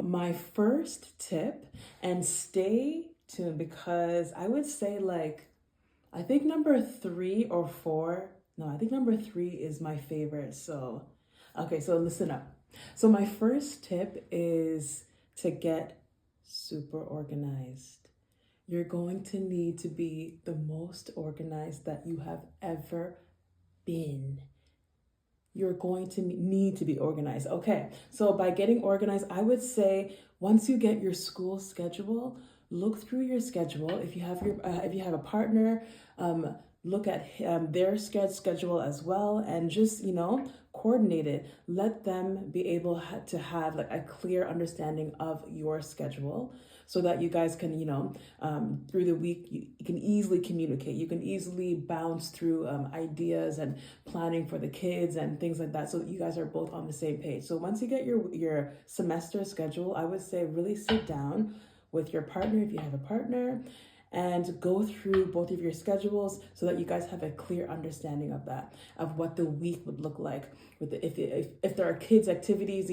My first tip, and stay tuned because I would say like, I think number 3 or 4, no, I think number 3 is my favorite. So, okay, so listen up. So, my first tip is to get super organized. You're going to need to be the most organized that you have ever been. You're going to need to be organized. Okay, so by getting organized, I would say once you get your school schedule, look through your schedule. If you have a partner, look at their schedule as well, and just coordinate it. Let them be able to have like a clear understanding of your schedule, so that you guys can through the week you can easily communicate. You can easily bounce through ideas and planning for the kids and things like that, so that you guys are both on the same page. So once you get your semester schedule, I would say really sit down with your partner if you have a partner and go through both of your schedules so that you guys have a clear understanding of that, of what the week would look like. With if there are kids activities,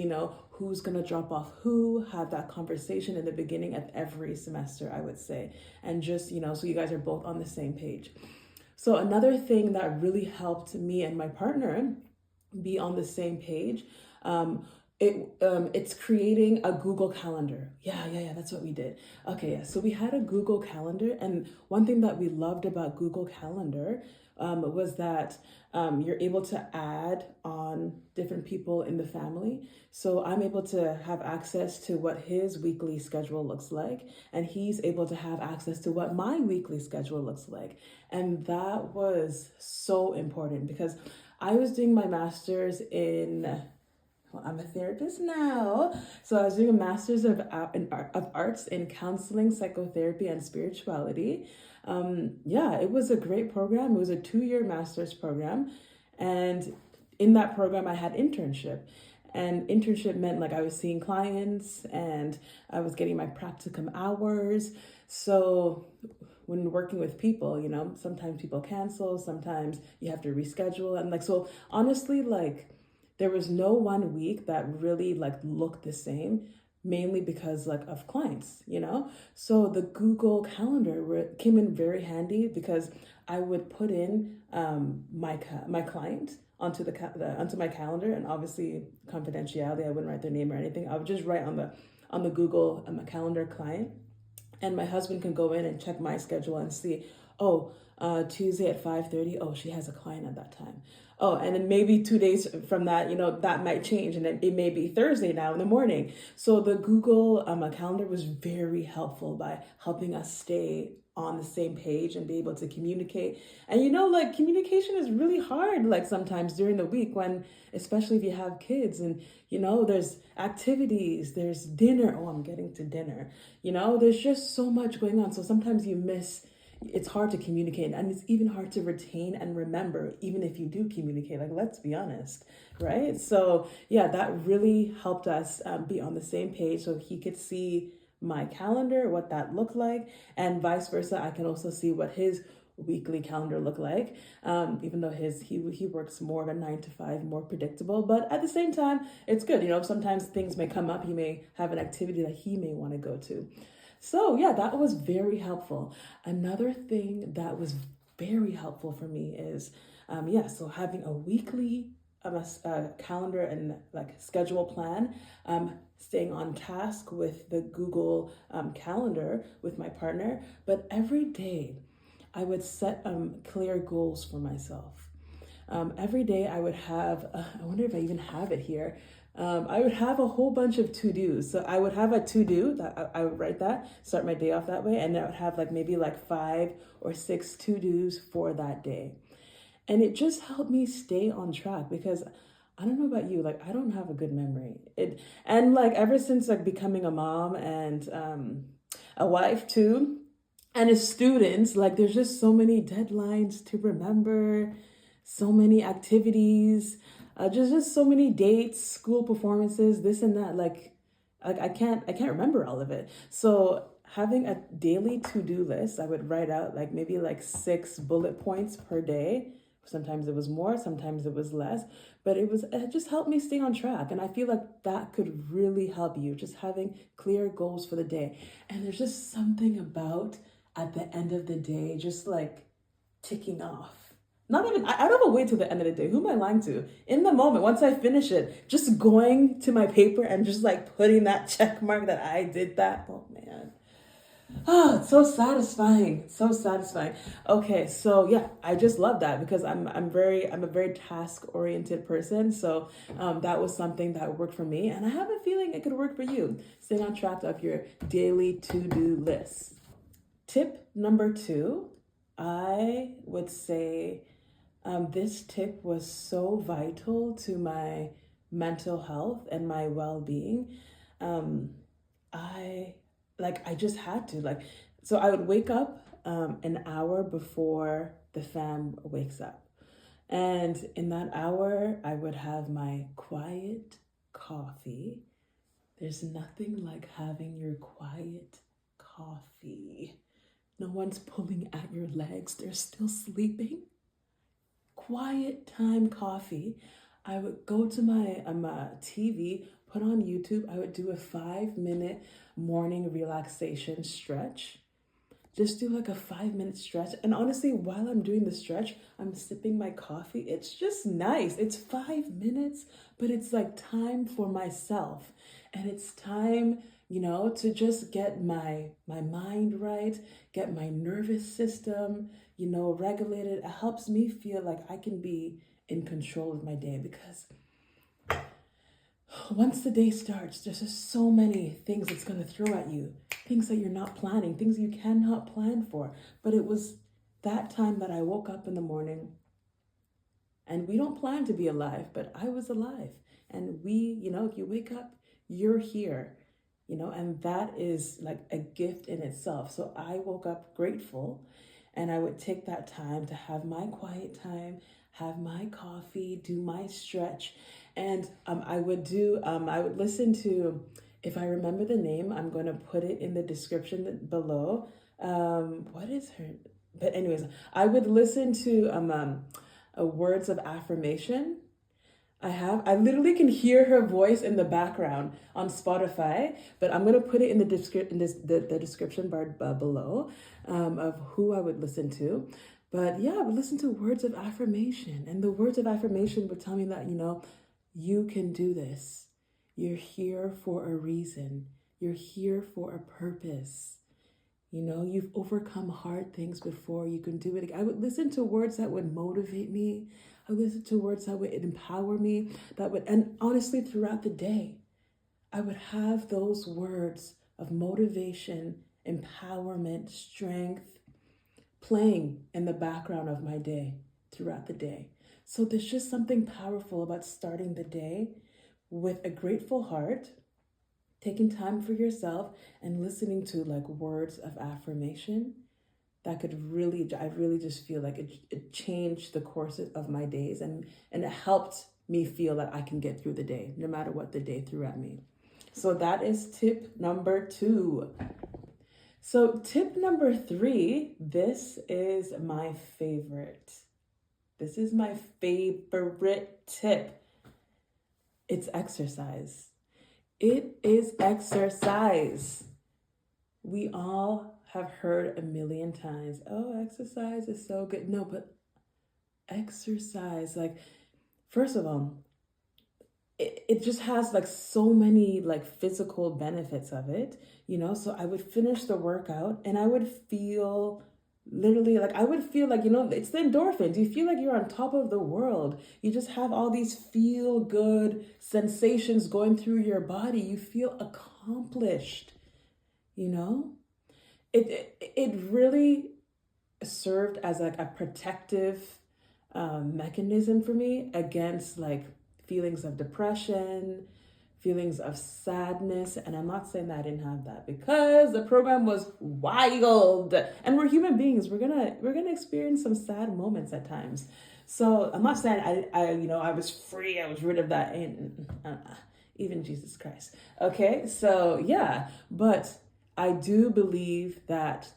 who's gonna drop off who. Have that conversation in the beginning of every semester, I would say, and just so you guys are both on the same page. So another thing that really helped me and my partner be on the same page, it's creating a Google Calendar. Yeah, that's what we did. Okay, yeah. So we had a Google Calendar, and one thing that we loved about Google Calendar was that you're able to add on different people in the family. So I'm able to have access to what his weekly schedule looks like, and he's able to have access to what my weekly schedule looks like. And that was so important because I was doing my master's in, well, I'm a therapist now. So I was doing a master's of arts in counseling, psychotherapy, and spirituality. Yeah, it was a great program. It was a 2-year master's program. And in that program, I had internship. And internship meant like I was seeing clients and I was getting my practicum hours. So when working with people, sometimes people cancel, sometimes you have to reschedule. And like, so honestly, like, there was no one week that really like looked the same, mainly because like of clients. So the Google Calendar came in very handy because I would put in my client onto my calendar, and obviously confidentiality. I wouldn't write their name or anything. I would just write on the Google calendar client, and my husband can go in and check my schedule and see, oh, Tuesday at 5:30. Oh, she has a client at that time. Oh, and then maybe 2 days from that, that might change, and it may be Thursday now in the morning. So the Google calendar was very helpful by helping us stay on the same page and be able to communicate. And like communication is really hard, like sometimes during the week when, especially if you have kids and there's activities, there's dinner. Oh, I'm getting to dinner. There's just so much going on. So sometimes it's hard to communicate, and it's even hard to retain and remember, even if you do communicate. Like, let's be honest, right? So yeah, that really helped us be on the same page, so he could see my calendar, what that looked like, and vice versa. I can also see what his weekly calendar looked like, even though he works more of a 9 to 5, more predictable, but at the same time it's good. Sometimes things may come up. He may have an activity that he may want to go to. So yeah, that was very helpful. Another thing that was very helpful for me is, so having a weekly calendar and like schedule plan, staying on task with the Google calendar with my partner, but every day I would set clear goals for myself. Every day I would have, I wonder if I even have it here. I would have a whole bunch of to-dos. So I would have a to-do that I would write that, start my day off that way. And I would have like maybe like 5 or 6 to-dos for that day. And it just helped me stay on track because I don't know about you, like I don't have a good memory. And like ever since like becoming a mom and a wife too, and as students, like there's just so many deadlines to remember, so many activities, just so many dates, school performances, this and that. Like I can't remember all of it. So having a daily to-do list, I would write out like maybe like 6 bullet points per day Sometimes it was more, sometimes it was less, but it just helped me stay on track. And I feel like that could really help you, just having clear goals for the day. And there's just something about at the end of the day, just like ticking off. Not even, I don't even wait till the end of the day. Who am I lying to? In the moment, once I finish it, just going to my paper and just like putting that check mark that I did that. Oh man. Oh, it's so satisfying. So satisfying. Okay, so yeah, I just love that because I'm a very task-oriented person. So that was something that worked for me. And I have a feeling it could work for you. Staying on track of your daily to-do list. Tip number 2, I would say this tip was so vital to my mental health and my well-being. I just had to so I would wake up an hour before the fam wakes up. And in that hour, I would have my quiet coffee. There's nothing like having your quiet coffee. No one's pulling at your legs. They're still sleeping. Quiet time coffee. I would go to my TV, put on YouTube. I would do a 5-minute morning relaxation stretch. Just do like a 5-minute stretch. And honestly, while I'm doing the stretch, I'm sipping my coffee. It's just nice. It's 5 minutes, but it's like time for myself. And it's time, to just get my mind right, get my nervous system, regulated. It helps me feel like I can be in control of my day, because once the day starts, there's just so many things it's going to throw at you, things that you're not planning, things you cannot plan for. But it was that time that I woke up in the morning, and we don't plan to be alive, but I was alive. And if you wake up, you're here, and that is like a gift in itself. So I woke up grateful, and I would take that time to have my quiet time, have my coffee, do my stretch. And I would listen to, if I remember the name, I'm going to put it in the description below. What is her? But anyways, I would listen to words of affirmation. I literally can hear her voice in the background on Spotify, but I'm going to put it in the description bar below of who I would listen to. But yeah, I would listen to words of affirmation, and the words of affirmation would tell me that, you can do this. You're here for a reason. You're here for a purpose. You've overcome hard things before. You can do it. I would listen to words that would motivate me. I would listen to words that would empower me, and honestly, throughout the day, I would have those words of motivation, empowerment, strength, playing in the background of my day throughout the day. So there's just something powerful about starting the day with a grateful heart, taking time for yourself, and listening to words of affirmation that could I really just feel like it changed the course of my days, and it helped me feel that I can get through the day, no matter what the day threw at me. So that is tip number 2. So tip number 3, this is my favorite. This is my favorite tip. It's exercise. It is exercise. We all have heard a million times, oh, exercise is so good. No, but exercise, first of all, it just has so many physical benefits of it, so I would finish the workout and I would feel literally it's the endorphins. You feel like you're on top of the world. You just have all these feel good sensations going through your body. You feel accomplished, It really served as a protective mechanism for me against feelings of depression, feelings of sadness. And I'm not saying that I didn't have that, because the program was wild, and we're human beings. We're gonna experience some sad moments at times. So I'm not saying I was free. I was rid of that. Even Jesus Christ. Okay, so yeah, but I do believe that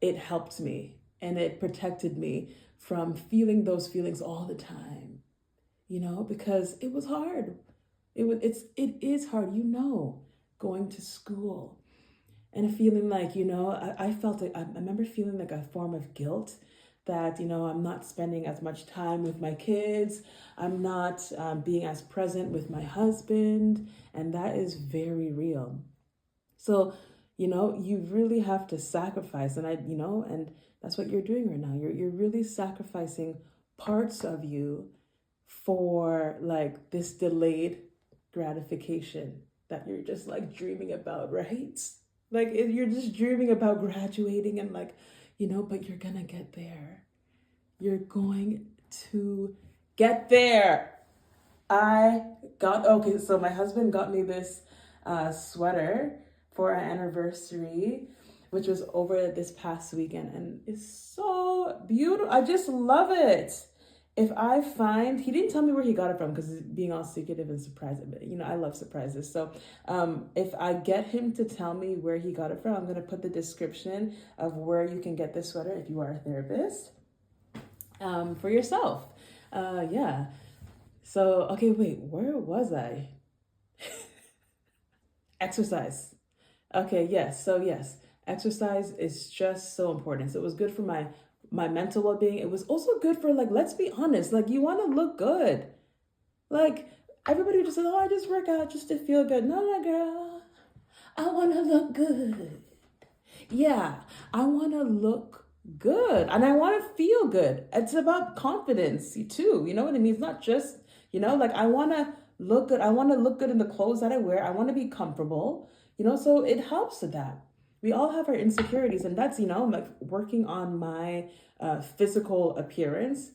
it helped me and it protected me from feeling those feelings all the time, because it was hard. It is hard, going to school and feeling like, I felt it. I remember feeling like a form of guilt that, I'm not spending as much time with my kids. I'm not being as present with my husband. And that is very real. So, you really have to sacrifice. And that's what you're doing right now. You're really sacrificing parts of you for like this delayed gratification that you're just like dreaming about, right? Like you're just dreaming about graduating and like, but you're gonna get there. You're going to get there. Okay, so my husband got me this sweater for our anniversary, which was over this past weekend, and it's so beautiful. I just love it. He didn't tell me where he got it from because he's being all secretive and surprised. I love surprises. So if I get him to tell me where he got it from, I'm going to put the description of where you can get this sweater if you are a therapist for yourself. Yeah. So, okay, wait, where was I? Exercise. Okay, yes. So, yes, exercise is just so important. So, it was good for my mental well-being. It was also good for, like, let's be honest, like, you want to look good. Like, everybody just says, oh, I just work out just to feel good. No, girl. I want to look good. Yeah, I want to look good and I want to feel good. It's about confidence too. You know what I mean? It's not just, like I want to look good. I want to look good in the clothes that I wear. I want to be comfortable, so it helps with that. We all have our insecurities, and that's, like working on my physical appearance.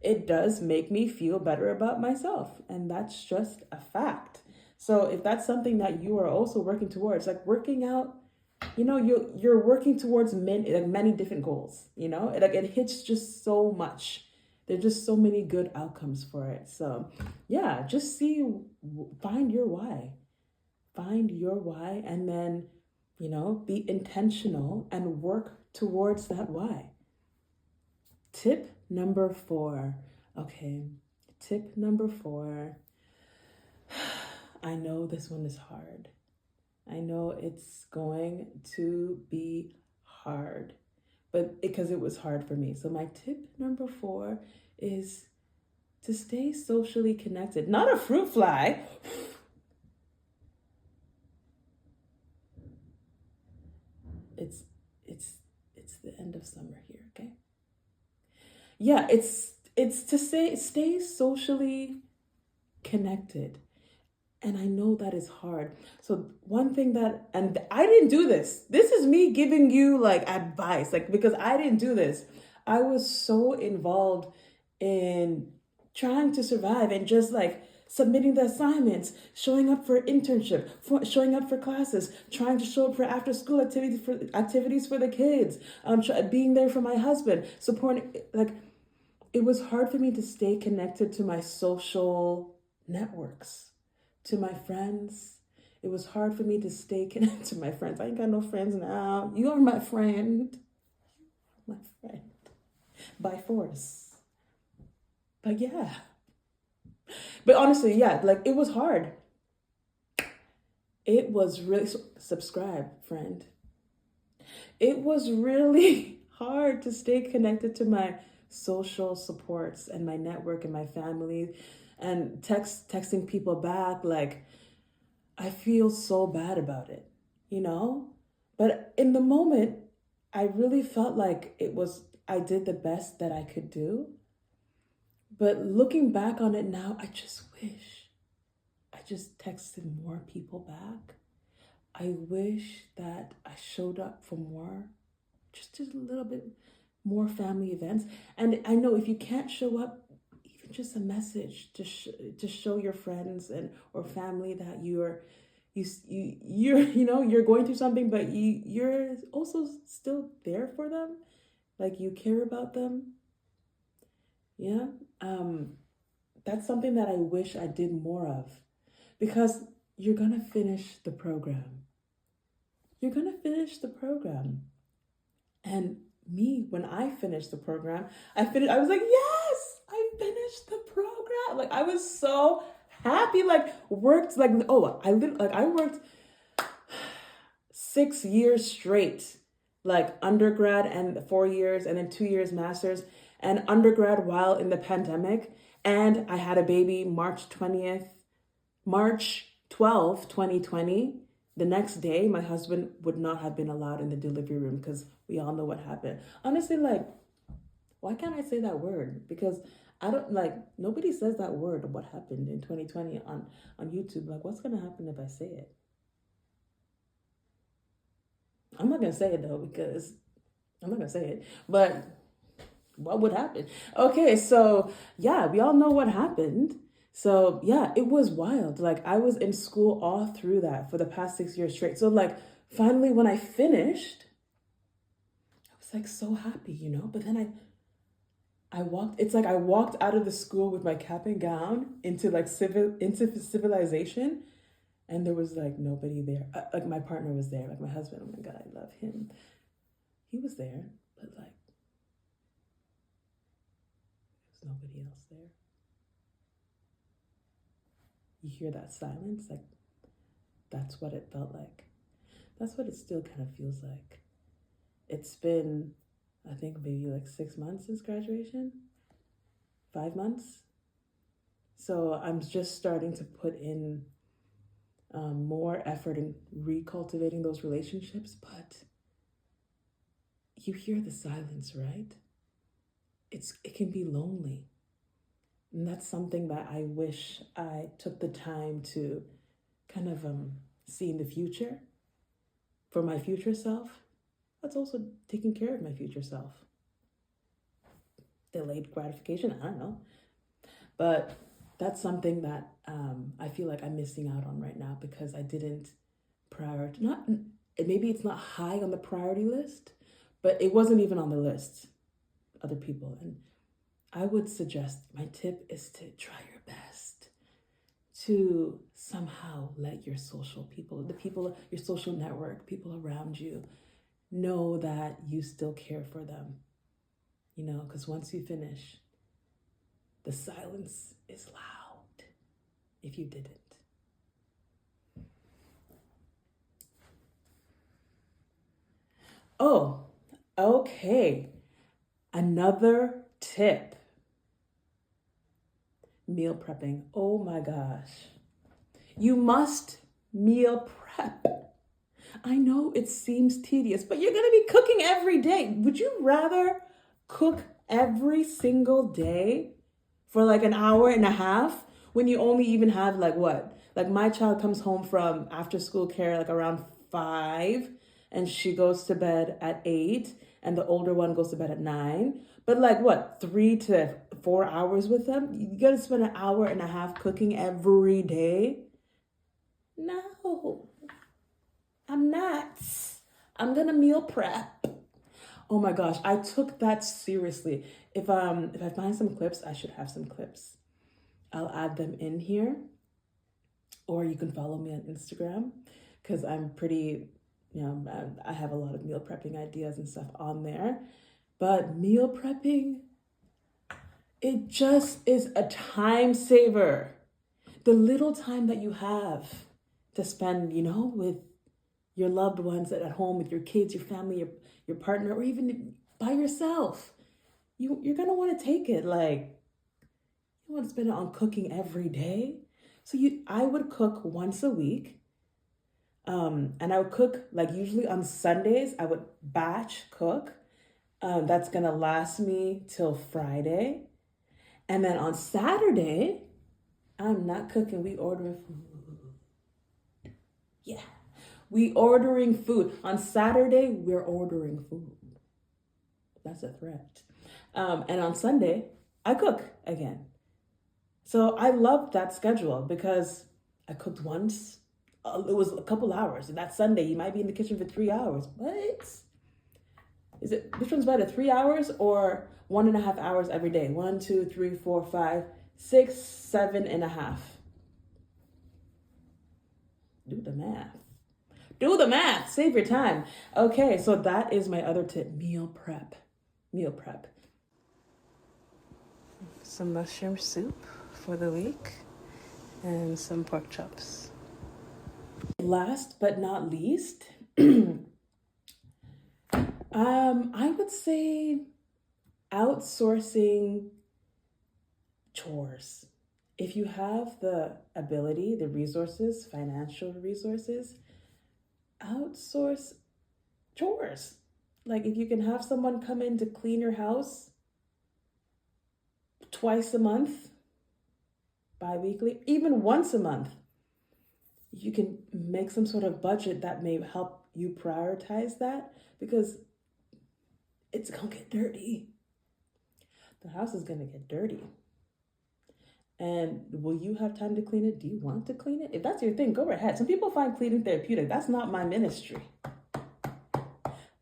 It does make me feel better about myself, and that's just a fact. So if that's something that you are also working towards, like working out, you're working towards many different goals. It hits just so much. There's just so many good outcomes for it. So yeah, just find your why. Find your why, and then be intentional and work towards that why. Tip number 4. Okay, tip number 4. I know this one is hard. I know it's going to be hard, but because it was hard for me. So my tip number 4 is to stay socially connected. Not a fruit fly. It's the end of summer here, okay? Yeah, it's to stay socially connected. And I know that is hard. So one thing and I didn't do this. This is me giving you like advice, like, because I didn't do this. I was so involved in trying to survive and just like submitting the assignments, showing up for internship, showing up for classes, trying to show up for after school activities for the kids, being there for my husband, supporting, like, it was hard for me to stay connected to my social networks, to my friends. It was hard for me to stay connected to my friends. I ain't got no friends now. You are my friend. My friend. By force. But yeah. But honestly, yeah, like it was hard. It was really, subscribe, friend. It was really hard to stay connected to my social supports and my network and my family, and texting people back. Like, I feel so bad about it, But in the moment, I really felt like I did the best that I could do. But looking back on it now, I just wish I just texted more people back. I wish that I showed up for more, just a little bit more family events. And I know if you can't show up, even just a message to show your friends or family that you're going through something, but you're also still there for them, like you care about them. Yeah. That's something that I wish I did more of, because you're gonna finish the program. You're gonna finish the program. And me, when I finished the program, I was like, yes, I finished the program. Like, I was so happy, like, worked, like, oh, I worked 6 years straight, like undergrad and 4 years, and then 2 years master's, and undergrad while in the pandemic. And I had a baby March 12th, 2020. The next day, my husband would not have been allowed in the delivery room because we all know what happened. Honestly, like, why can't I say that word? Because I don't, like, nobody says that word, what happened in 2020 on YouTube. Like, what's going to happen if I say it? I'm not going to say it though, because I'm not going to say it. But what would happen? Okay, so yeah, we all know what happened. So yeah, it was wild. Like, I was in school all through that for the past 6 years straight. So like, finally when I finished, I was like so happy, But then I walked. It's like I walked out of the school with my cap and gown into civilization, and there was like nobody there. Like, my partner was there, like my husband. Oh my God, I love him. He was there, but like, there's nobody else there. You hear that silence? Like, that's what it felt like. That's what it still kind of feels like. It's been, I think, maybe like 6 months since graduation, 5 months. So I'm just starting to put in more effort in recultivating those relationships. But you hear the silence, right? It can be lonely. And that's something that I wish I took the time to kind of see in the future for my future self. That's also taking care of my future self. Delayed gratification, I don't know. But that's something that I feel like I'm missing out on right now because I didn't maybe it's not high on the priority list, but it wasn't even on the list, other people. And I would suggest, my tip is to try your best to somehow let your social people, your social network, people around you, know that you still care for them. Because once you finish, the silence is loud if you didn't. Oh, okay. Another tip. Meal prepping. Oh my gosh. You must meal prep. I know it seems tedious, but you're going to be cooking every day. Would you rather cook every single day for like an hour and a half when you only even have like what? Like, my child comes home from after school care like around 5, and she goes to bed at 8, and the older one goes to bed at 9. But like, what, 3 to 4 hours with them? You got to spend an hour and a half cooking every day? No, I'm not. I'm gonna meal prep. Oh my gosh, I took that seriously. If I find some clips, I should have some clips. I'll add them in here, or you can follow me on Instagram because I'm pretty, I have a lot of meal prepping ideas and stuff on there. But meal prepping, it just is a time saver. The little time that you have to spend, with your loved ones at home, with your kids, your family, your partner, or even by yourself. You're going to want to take it. Like, you want to spend it on cooking every day. So I would cook once a week. And I would cook, like, usually on Sundays, I would batch cook. That's going to last me till Friday. And then on Saturday, I'm not cooking. We ordering food. Yeah. We ordering food. On Saturday, we're ordering food. That's a threat. And on Sunday, I cook again. So I love that schedule because I cooked once. It was a couple hours. And that Sunday, you might be in the kitchen for 3 hours. But which one's better, 3 hours or 1.5 hours every day? 1, 2, 3, 4, 5, 6, 7.5. Do the math. Do the math. Save your time. Okay, so that is my other tip, meal prep. meal prep. Some mushroom soup for the week and some pork chops. Last but not least, I would say outsourcing chores. If you have the ability, the resources, financial resources, outsource chores. Like if you can have someone come in to clean your house twice a month, bi-weekly, even once a month, you can make some sort of budget that may help you prioritize that, because it's gonna get dirty. The house is gonna get dirty. And will you have time to clean it? Do you want to clean it? If that's your thing, go ahead. Some people find cleaning therapeutic. That's not my ministry.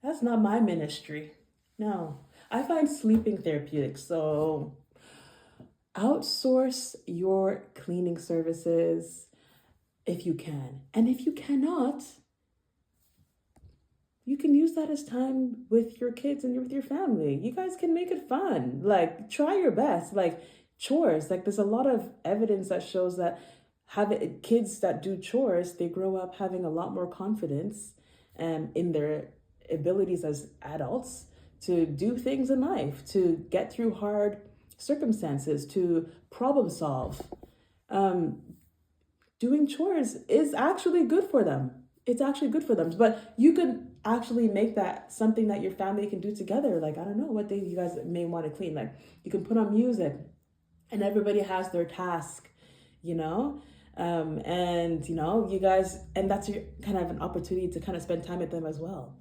That's not my ministry. No, I find sleeping therapeutic. So outsource your cleaning services if you can. And if you cannot, you can use that as time with your kids and with your family. You guys can make it fun. Like, try your best. Like, chores. Like, there's a lot of evidence that shows that having kids that do chores, they grow up having a lot more confidence in their abilities as adults to do things in life, to get through hard circumstances, to problem solve. Doing chores is actually good for them. It's actually good for them. But you could actually make that something that your family can do together. Like, I don't know what things you guys may want to clean. Like, you can put on music and everybody has their task, you know? And, you know, you guys, and that's your kind of an opportunity to kind of spend time with them as well.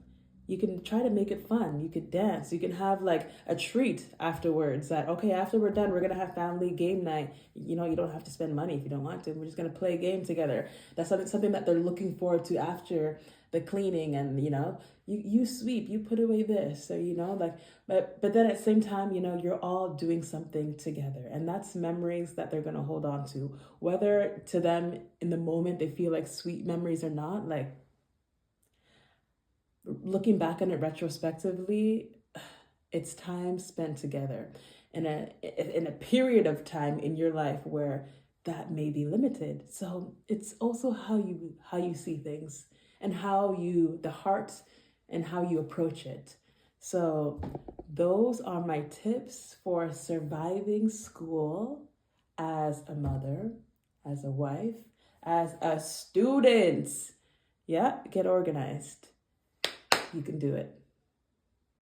You can try to make it fun. You could dance. You can have like a treat afterwards that, okay, after we're done, we're going to have family game night. You know, you don't have to spend money if you don't want to. We're just going to play a game together. That's something that they're looking forward to after the cleaning. And, you know, you sweep, you put away this. So, you know, like, but then at the same time, you know, you're all doing something together. And that's memories that they're going to hold on to. Whether to them in the moment they feel like sweet memories or not, like, looking back on it retrospectively, it's time spent together in a period of time in your life where that may be limited. So it's also how you see things and the heart and how you approach it. So those are my tips for surviving school as a mother, as a wife, as a student. Yeah, get organized. You can do it.